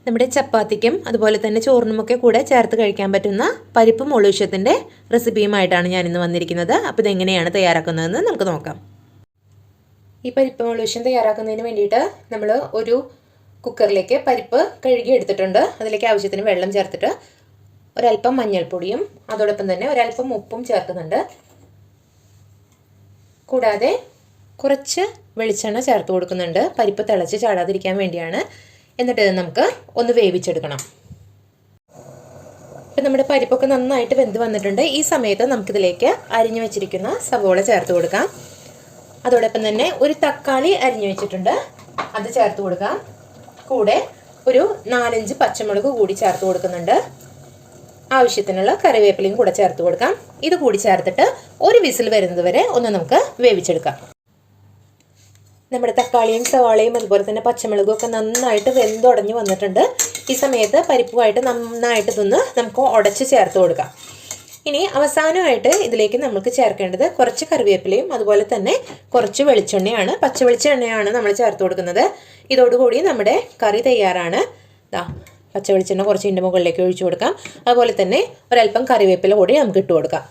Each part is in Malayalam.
നമ്മുടെ ചപ്പാത്തിക്കും അതുപോലെ തന്നെ ചോറിനുമൊക്കെ കൂടെ ചേർത്ത് കഴിക്കാൻ പറ്റുന്ന പരിപ്പ് മുളുവശത്തിൻ്റെ റെസിപ്പിയുമായിട്ടാണ് ഞാനിന്ന് വന്നിരിക്കുന്നത്. അപ്പോൾ ഇതെങ്ങനെയാണ് തയ്യാറാക്കുന്നതെന്ന് നമുക്ക് നോക്കാം. ഈ പരിപ്പ് മുളുവശം തയ്യാറാക്കുന്നതിന് വേണ്ടിയിട്ട് നമ്മൾ ഒരു കുക്കറിലേക്ക് പരിപ്പ് കഴുകി എടുത്തിട്ടുണ്ട്. അതിലേക്ക് ആവശ്യത്തിന് വെള്ളം ചേർത്തിട്ട് ഒരല്പം മഞ്ഞൾപ്പൊടിയും അതോടൊപ്പം തന്നെ ഒരല്പം ഉപ്പും ചേർക്കുന്നുണ്ട്. കൂടാതെ കുറച്ച് വെളിച്ചെണ്ണ ചേർത്ത് കൊടുക്കുന്നുണ്ട്. പരിപ്പ് തിളച്ച് ചാടാതിരിക്കാൻ വേണ്ടിയാണ്. എന്നിട്ട് നമുക്ക് ഒന്ന് വേവിച്ചെടുക്കണം. ഇപ്പം നമ്മുടെ പരിപ്പൊക്കെ നന്നായിട്ട് വെന്ത് വന്നിട്ടുണ്ട്. ഈ സമയത്ത് നമുക്കിതിലേക്ക് അരിഞ്ഞു വെച്ചിരിക്കുന്ന സവോള ചേർത്ത് കൊടുക്കാം. അതോടൊപ്പം തന്നെ ഒരു തക്കാളി അരിഞ്ഞു വെച്ചിട്ടുണ്ട്, അത് ചേർത്ത് കൊടുക്കാം. കൂടെ ഒരു 4-5 പച്ചമുളക് കൂടി ചേർത്ത് കൊടുക്കുന്നുണ്ട്. ആവശ്യത്തിനുള്ള കറിവേപ്പിലയും കൂടെ ചേർത്ത് കൊടുക്കാം. ഇത് കൂടി ചേർത്തിട്ട് ഒരു വിസിൽ വരുന്നത് വരെ ഒന്ന് നമുക്ക് വേവിച്ചെടുക്കാം. നമ്മുടെ തക്കാളിയും സവാളയും അതുപോലെ തന്നെ പച്ചമുളകും ഒക്കെ നന്നായിട്ട് വെന്തുടഞ്ഞ് വന്നിട്ടുണ്ട്. ഈ സമയത്ത് പരിപ്പുമായിട്ട് നന്നായിട്ട് ഇതൊന്ന് നമുക്ക് ഉടച്ച് ചേർത്ത് കൊടുക്കാം. ഇനി അവസാനമായിട്ട് ഇതിലേക്ക് നമുക്ക് ചേർക്കേണ്ടത് കുറച്ച് കറിവേപ്പിലയും അതുപോലെ തന്നെ കുറച്ച് വെളിച്ചെണ്ണയാണ്, പച്ച വെളിച്ചെണ്ണയാണ് നമ്മൾ ചേർത്ത് കൊടുക്കുന്നത്. ഇതോടുകൂടി നമ്മുടെ കറി തയ്യാറാണ്. പച്ച വെളിച്ചെണ്ണ കുറച്ച് ഇതിൻ്റെ മുകളിലേക്ക് ഒഴിച്ചു കൊടുക്കാം. അതുപോലെ തന്നെ ഒരല്പം കറിവേപ്പില കൂടി നമുക്ക് ഇട്ട് കൊടുക്കാം.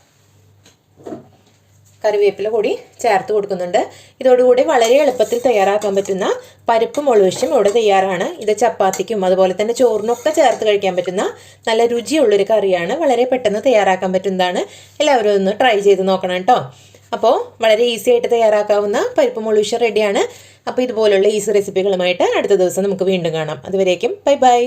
കറിവേപ്പില കൂടി ചേർത്ത് കൊടുക്കുന്നുണ്ട്. ഇതോടുകൂടി വളരെ എളുപ്പത്തിൽ തയ്യാറാക്കാൻ പറ്റുന്ന പരിപ്പ് മുളുവശം ഇവിടെ തയ്യാറാണ്. ഇത് ചപ്പാത്തിക്കും അതുപോലെ തന്നെ ചോറിനൊക്കെ ചേർത്ത് കഴിക്കാൻ പറ്റുന്ന നല്ല രുചിയുള്ളൊരു കറിയാണ്. വളരെ പെട്ടെന്ന് തയ്യാറാക്കാൻ പറ്റുന്നതാണ്. എല്ലാവരും ഒന്ന് ട്രൈ ചെയ്ത് നോക്കണം കേട്ടോ. അപ്പോൾ വളരെ ഈസി ആയിട്ട് തയ്യാറാക്കാവുന്ന പരിപ്പ് മുളുവശം റെഡിയാണ്. അപ്പോൾ ഇതുപോലുള്ള ഈസി റെസിപ്പികളുമായിട്ട് അടുത്ത ദിവസം നമുക്ക് വീണ്ടും കാണാം. അതുവരേക്കും ബൈ ബൈ.